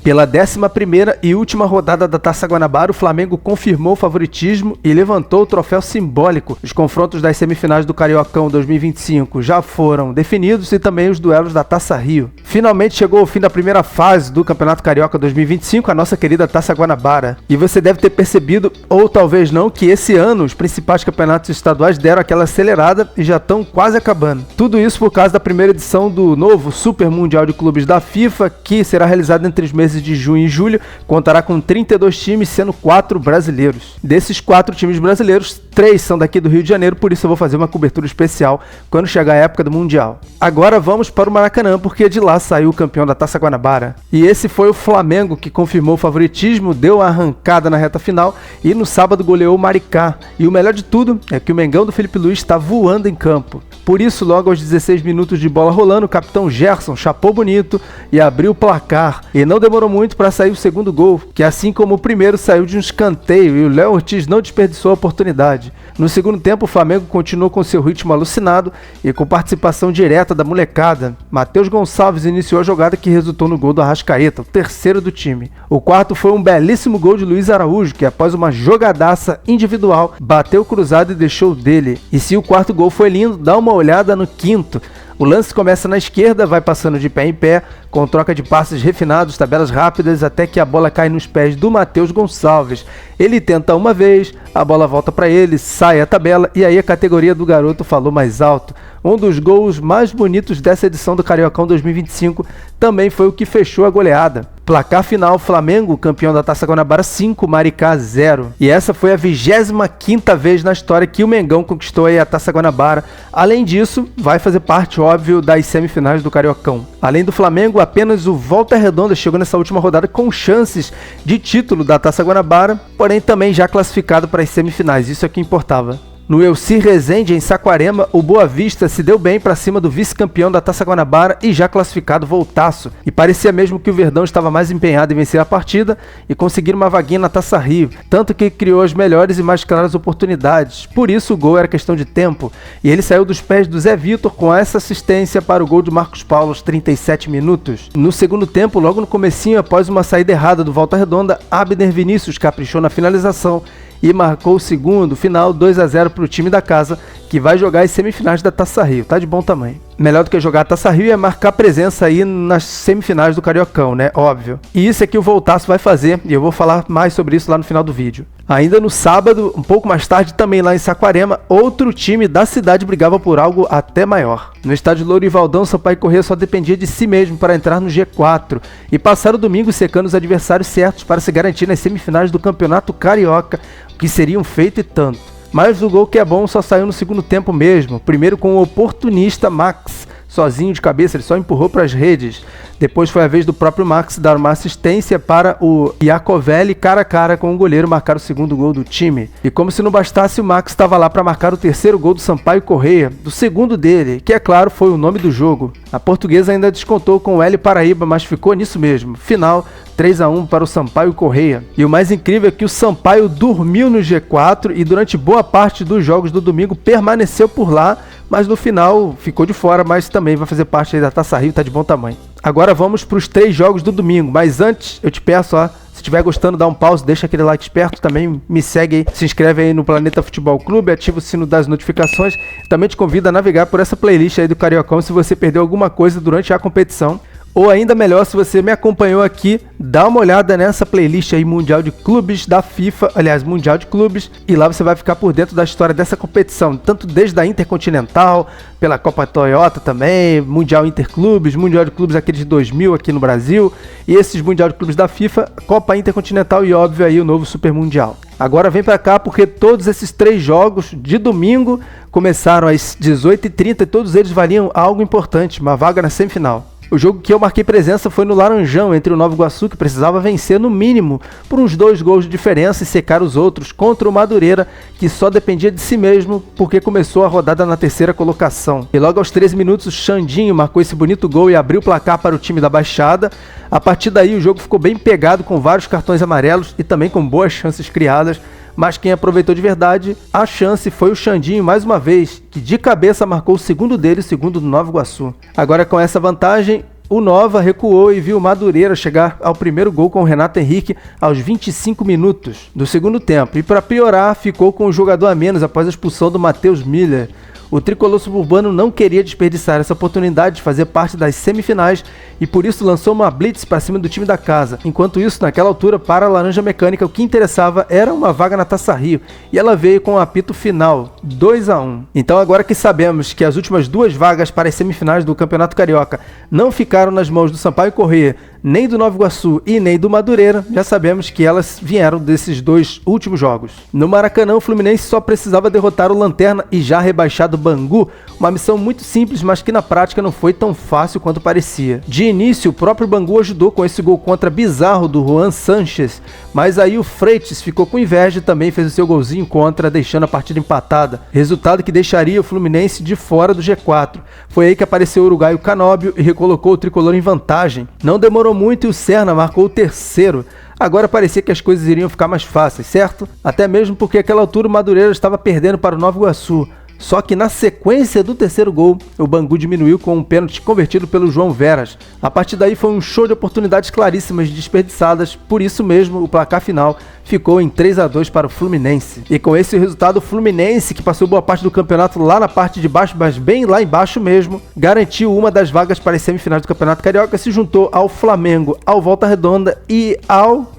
Pela 11ª e última rodada da Taça Guanabara, o Flamengo confirmou o favoritismo e levantou o troféu simbólico. Os confrontos das semifinais do Cariocão 2025 já foram definidos e também os duelos da Taça Rio. Finalmente chegou o fim da primeira fase do Campeonato Carioca 2025, a nossa querida Taça Guanabara. E você deve ter percebido, ou talvez não, que esse ano os principais campeonatos estaduais deram aquela acelerada e já estão quase acabando. Tudo isso por causa da primeira edição do novo Super Mundial de Clubes da FIFA, que será realizado entre os meses de junho e julho, contará com 32 times, sendo 4 brasileiros. Desses 4 times brasileiros, 3 são daqui do Rio de Janeiro, por isso eu vou fazer uma cobertura especial quando chegar a época do Mundial. Agora vamos para o Maracanã, porque de lá saiu o campeão da Taça Guanabara. E esse foi o Flamengo que confirmou o favoritismo, deu a arrancada na reta final e no sábado goleou o Maricá. E o melhor de tudo é que o Mengão do Felipe Luiz está voando em campo. Por isso, logo aos 16 minutos de bola rolando, o capitão Gerson chapou bonito e abriu o placar. E não demorou muito para sair o segundo gol, que assim como o primeiro saiu de um escanteio e o Léo Ortiz não desperdiçou a oportunidade. No segundo tempo, o Flamengo continuou com seu ritmo alucinado e com participação direta da molecada. Matheus Gonçalves iniciou a jogada que resultou no gol do Arrascaeta, o terceiro do time. O quarto foi um belíssimo gol de Luiz Araújo, que após uma jogadaça individual, bateu cruzado e deixou dele. E se o quarto gol foi lindo, dá uma olhada no quinto. O lance começa na esquerda, vai passando de pé em pé, com troca de passes refinados, tabelas rápidas, até que a bola cai nos pés do Matheus Gonçalves. Ele tenta uma vez, a bola volta para ele, sai a tabela e aí a categoria do garoto falou mais alto. Um dos gols mais bonitos dessa edição do Cariocão 2025 também foi o que fechou a goleada. Placar final, Flamengo, campeão da Taça Guanabara 5, Maricá 0. E essa foi a 25ª vez na história que o Mengão conquistou aí a Taça Guanabara. Além disso, vai fazer parte, óbvio, das semifinais do Cariocão. Além do Flamengo, apenas o Volta Redonda chegou nessa última rodada com chances de título da Taça Guanabara, porém também já classificado para as semifinais, isso é que importava. No Elci Rezende, em Saquarema, o Boa Vista se deu bem para cima do vice-campeão da Taça Guanabara e já classificado Voltaço. E parecia mesmo que o Verdão estava mais empenhado em vencer a partida e conseguir uma vaguinha na Taça Rio, tanto que criou as melhores e mais claras oportunidades. Por isso o gol era questão de tempo, e ele saiu dos pés do Zé Vitor com essa assistência para o gol de Marcos Paulo aos 37 minutos. No segundo tempo, logo no comecinho, após uma saída errada do Volta Redonda, Abner Vinícius caprichou na finalização e marcou o segundo, final 2-0 para o time da casa, que vai jogar as semifinais da Taça Rio. Tá de bom tamanho. Melhor do que jogar a Taça Rio é marcar presença aí nas semifinais do Cariocão, né? Óbvio. E isso é que o Voltaço vai fazer, e eu vou falar mais sobre isso lá no final do vídeo. Ainda no sábado, um pouco mais tarde, também lá em Saquarema, outro time da cidade brigava por algo até maior. No estádio Lourivaldão, Sampaio Corrêa só dependia de si mesmo para entrar no G4 e passar o domingo secando os adversários certos para se garantir nas semifinais do Campeonato Carioca, que seria um feito e tanto. Mas o gol que é bom só saiu no segundo tempo mesmo, primeiro com o oportunista Max, sozinho de cabeça, ele só empurrou para as redes. Depois foi a vez do próprio Max dar uma assistência para o Iacovelli cara a cara com o goleiro marcar o segundo gol do time. E como se não bastasse, o Max estava lá para marcar o terceiro gol do Sampaio Corrêa, do segundo dele, que é claro foi o nome do jogo. A Portuguesa ainda descontou com o Hélio Paraíba, mas ficou nisso mesmo. Final 3-1 para o Sampaio Corrêa. E o mais incrível é que o Sampaio dormiu no G4 e durante boa parte dos jogos do domingo permaneceu por lá, mas no final ficou de fora, mas também vai fazer parte aí da Taça Rio, tá de bom tamanho. Agora vamos para os 3 jogos do domingo, mas antes eu te peço, ó, se estiver gostando, dá um pause, deixa aquele like esperto, também me segue aí, se inscreve aí no Planeta Futebol Clube, ativa o sino das notificações, também te convido a navegar por essa playlist aí do Cariocão se você perdeu alguma coisa durante a competição. Ou ainda melhor, se você me acompanhou aqui, dá uma olhada nessa playlist aí Mundial de Clubes da FIFA, aliás, Mundial de Clubes, e lá você vai ficar por dentro da história dessa competição, tanto desde a Intercontinental, pela Copa Toyota também, Mundial Interclubes, Mundial de Clubes aquele de 2000 aqui no Brasil, e esses Mundial de Clubes da FIFA, Copa Intercontinental e óbvio aí o novo Super Mundial. Agora vem pra cá porque todos esses 3 jogos de domingo começaram às 18h30 e todos eles valiam algo importante, uma vaga na semifinal. O jogo que eu marquei presença foi no Laranjão, entre o Nova Iguaçu, que precisava vencer no mínimo por uns 2 gols de diferença e secar os outros, contra o Madureira, que só dependia de si mesmo porque começou a rodada na 3ª colocação. E logo aos 13 minutos o Xandinho marcou esse bonito gol e abriu o placar para o time da Baixada. A partir daí o jogo ficou bem pegado, com vários cartões amarelos e também com boas chances criadas. Mas quem aproveitou de verdade a chance foi o Xandinho mais uma vez, que de cabeça marcou o segundo dele, o segundo do Nova Iguaçu. Agora com essa vantagem, O Nova recuou e viu o Madureira chegar ao primeiro gol com o Renato Henrique aos 25 minutos do segundo tempo. E para piorar, ficou com um jogador a menos após a expulsão do Matheus Miller. O tricolor suburbano não queria desperdiçar essa oportunidade de fazer parte das semifinais e por isso lançou uma blitz para cima do time da casa. Enquanto isso, naquela altura, para a Laranja Mecânica, o que interessava era uma vaga na Taça Rio e ela veio com o apito final, 2-1. Então agora que sabemos que as últimas duas vagas para as semifinais do Campeonato Carioca não ficaram nas mãos do Sampaio Corrêa, nem do Nova Iguaçu e nem do Madureira, já sabemos que elas vieram desses dois últimos jogos. No Maracanã, o Fluminense só precisava derrotar o Lanterna e já rebaixado Bangu, uma missão muito simples, mas que na prática não foi tão fácil quanto parecia. De início, o próprio Bangu ajudou com esse gol contra bizarro do Juan Sanches, mas aí o Freitas ficou com inveja e também fez o seu golzinho contra, deixando a partida empatada. Resultado que deixaria o Fluminense de fora do G4. Foi aí que apareceu o uruguaio Canóbio e recolocou o tricolor em vantagem. Não demorou muito e o Serna marcou o terceiro. Agora parecia que as coisas iriam ficar mais fáceis, certo? Até mesmo porque àquela altura o Madureira estava perdendo para o Nova Iguaçu. Só que na sequência do terceiro gol, o Bangu diminuiu com um pênalti convertido pelo João Veras. A partir daí foi um show de oportunidades claríssimas desperdiçadas, por isso mesmo o placar final ficou em 3-2 para o Fluminense. E com esse resultado, o Fluminense, que passou boa parte do campeonato lá na parte de baixo, mas bem lá embaixo mesmo, garantiu uma das vagas para as semifinais do Campeonato Carioca, se juntou ao Flamengo, ao Volta Redonda e ao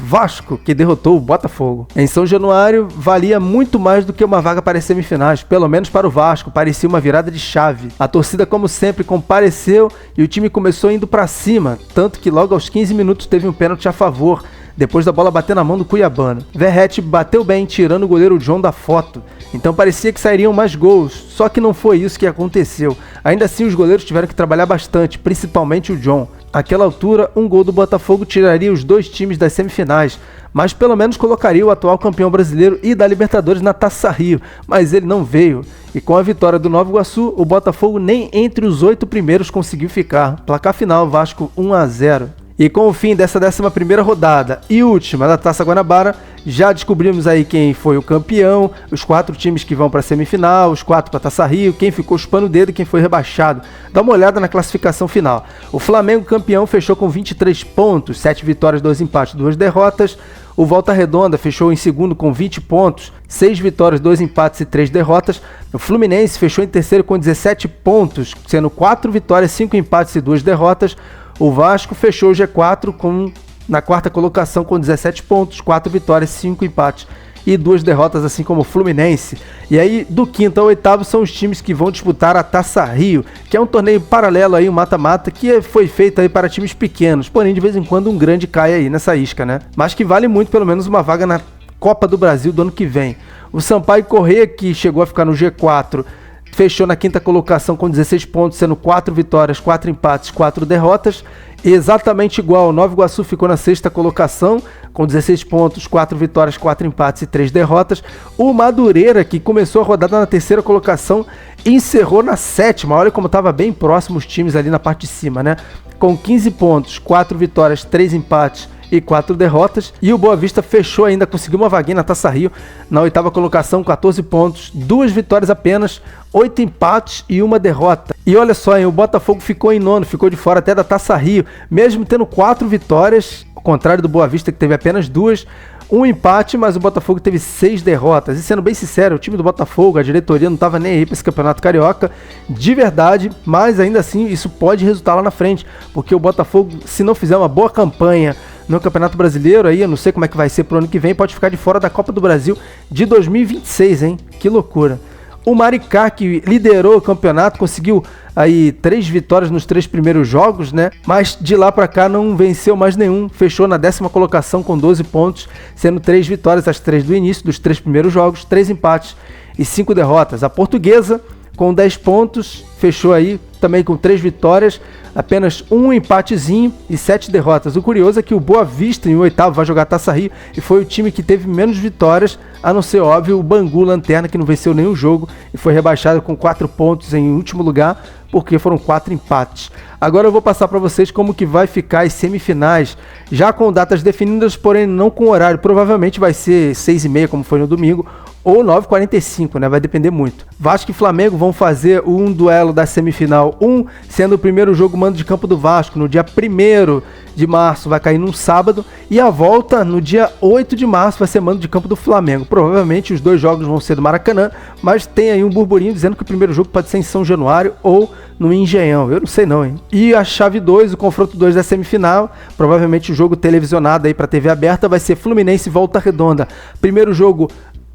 Vasco, que derrotou o Botafogo. Em São Januário, valia muito mais do que uma vaga para as semifinais, pelo menos para o Vasco, parecia uma virada de chave. A torcida, como sempre, compareceu e o time começou indo para cima, tanto que logo aos 15 minutos teve um pênalti a favor, depois da bola bater na mão do Cuiabano. Verrete bateu bem, tirando o goleiro John da foto. Então parecia que sairiam mais gols, só que não foi isso que aconteceu. Ainda assim, os goleiros tiveram que trabalhar bastante, principalmente o John. Àquela altura, um gol do Botafogo tiraria os dois times das semifinais, mas pelo menos colocaria o atual campeão brasileiro e da Libertadores na Taça Rio, mas ele não veio. E com a vitória do Nova Iguaçu, o Botafogo nem entre os 8 primeiros conseguiu ficar. Placar final, Vasco 1-0. E com o fim dessa 11ª rodada e última da Taça Guanabara, já descobrimos aí quem foi o campeão, os 4 times que vão para a semifinal, os 4 para a Taça Rio, quem ficou chupando o dedo e quem foi rebaixado. Dá uma olhada na classificação final. O Flamengo campeão fechou com 23 pontos, 7 vitórias, 2 empates, 2 derrotas. O Volta Redonda fechou em segundo com 20 pontos, 6 vitórias, 2 empates e 3 derrotas. O Fluminense fechou em terceiro com 17 pontos, sendo 4 vitórias, 5 empates e 2 derrotas. O Vasco fechou o G4 na quarta colocação com 17 pontos, 4 vitórias, 5 empates e 2 derrotas, assim como o Fluminense. E aí, do quinto ao oitavo, são os times que vão disputar a Taça Rio, que é um torneio paralelo aí, um mata-mata, que foi feito aí para times pequenos, porém de vez em quando um grande cai aí nessa isca, né? Mas que vale muito, pelo menos uma vaga na Copa do Brasil do ano que vem. O Sampaio Corrêa, que chegou a ficar no G4, fechou na quinta colocação com 16 pontos, sendo 4 vitórias, 4 empates, 4 derrotas. Exatamente igual, o Nova Iguaçu ficou na sexta colocação com 16 pontos, 4 vitórias, 4 empates e 3 derrotas. O Madureira, que começou a rodada na terceira colocação, encerrou na sétima. Olha como estava bem próximo os times ali na parte de cima, né? Com 15 pontos, 4 vitórias, 3 empates e 4 derrotas, e o Boa Vista fechou ainda, conseguiu uma vaguinha na Taça Rio, na oitava colocação, 14 pontos, 2 vitórias apenas, 8 empates e 1 derrota. E olha só, hein, o Botafogo ficou em nono, ficou de fora até da Taça Rio, mesmo tendo 4 vitórias, ao contrário do Boa Vista que teve apenas 2, um empate, mas o Botafogo teve 6 derrotas. E sendo bem sincero, o time do Botafogo, a diretoria não estava nem aí para esse Campeonato Carioca, de verdade, mas ainda assim isso pode resultar lá na frente, porque o Botafogo, se não fizer uma boa campanha no Campeonato Brasileiro, aí eu não sei como é que vai ser pro ano que vem, pode ficar de fora da Copa do Brasil de 2026, hein? Que loucura. O Maricá, que liderou o campeonato, conseguiu aí 3 vitórias nos 3 primeiros jogos, né? Mas de lá para cá não venceu mais nenhum, fechou na 10ª colocação com 12 pontos, sendo 3 vitórias as 3 do início dos 3 primeiros jogos, 3 empates e 5 derrotas. A Portuguesa, com 10 pontos, fechou aí também com 3 vitórias, apenas um empatezinho e 7 derrotas. O curioso é que o Boa Vista, em oitavo, vai jogar Taça Rio e foi o time que teve menos vitórias, a não ser, óbvio, o Bangu Lanterna, que não venceu nenhum jogo e foi rebaixado com 4 pontos em último lugar, porque foram 4 empates. Agora eu vou passar para vocês como que vai ficar as semifinais, já com datas definidas, porém não com horário. Provavelmente vai ser 6h30, como foi no domingo, ou 9h45, né? Vai depender muito. Vasco e Flamengo vão fazer um duelo da semifinal 1, sendo o primeiro jogo mando de campo do Vasco no dia 1º de março, vai cair num sábado, e a volta no dia 8 de março vai ser mando de campo do Flamengo. Provavelmente os dois jogos vão ser do Maracanã, mas tem aí um burburinho dizendo que o primeiro jogo pode ser em São Januário ou no Engenhão. Eu não sei não, hein? E a chave 2, o confronto 2 da semifinal, provavelmente o jogo televisionado aí para TV aberta, vai ser Fluminense e Volta Redonda. Primeiro jogo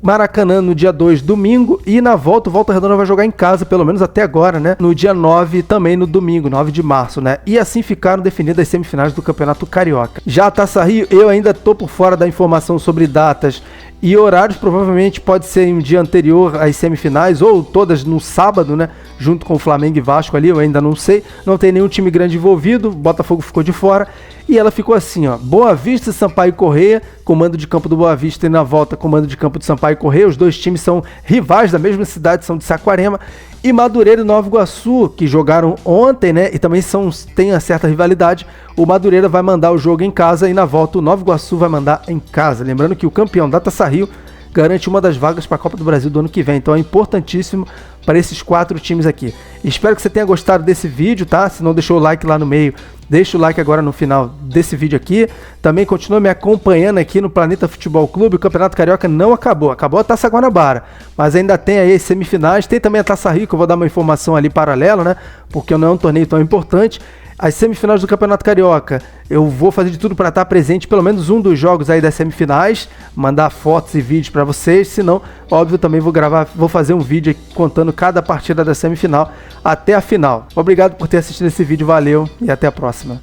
Maracanã no dia 2, domingo, e na volta o Volta Redonda vai jogar em casa, pelo menos até agora, né? No dia 9, também no domingo, 9 de março, né? E assim ficaram definidas as semifinais do Campeonato Carioca. Já a Taça Rio, eu ainda tô por fora da informação sobre datas e horários, provavelmente pode ser em um dia anterior às semifinais, ou todas no sábado, né? Junto com o Flamengo e Vasco ali, eu ainda não sei. Não tem nenhum time grande envolvido, Botafogo ficou de fora. E ela ficou assim, ó, Boa Vista e Sampaio Corrêa, comando de campo do Boa Vista, e na volta comando de campo do Sampaio Corrêa. Os dois times são rivais da mesma cidade, são de Saquarema. E Madureira e Nova Iguaçu, que jogaram ontem, né, e também têm uma certa rivalidade. O Madureira vai mandar o jogo em casa e na volta o Nova Iguaçu vai mandar em casa. Lembrando que o campeão da Taça Rio garante uma das vagas para a Copa do Brasil do ano que vem. Então é importantíssimo para esses 4 times aqui. Espero que você tenha gostado desse vídeo, tá? Se não deixou o like lá no meio, deixa o like agora no final desse vídeo aqui. Também continua me acompanhando aqui no Planeta Futebol Clube. O Campeonato Carioca não acabou. Acabou a Taça Guanabara, mas ainda tem aí as semifinais. Tem também a Taça Rio, que eu vou dar uma informação ali paralela, né? Porque não é um torneio tão importante. As semifinais do Campeonato Carioca, eu vou fazer de tudo para estar presente pelo menos um dos jogos aí das semifinais, mandar fotos e vídeos para vocês, senão, óbvio, também vou fazer um vídeo aqui contando cada partida da semifinal até a final. Obrigado por ter assistido esse vídeo, valeu e até a próxima.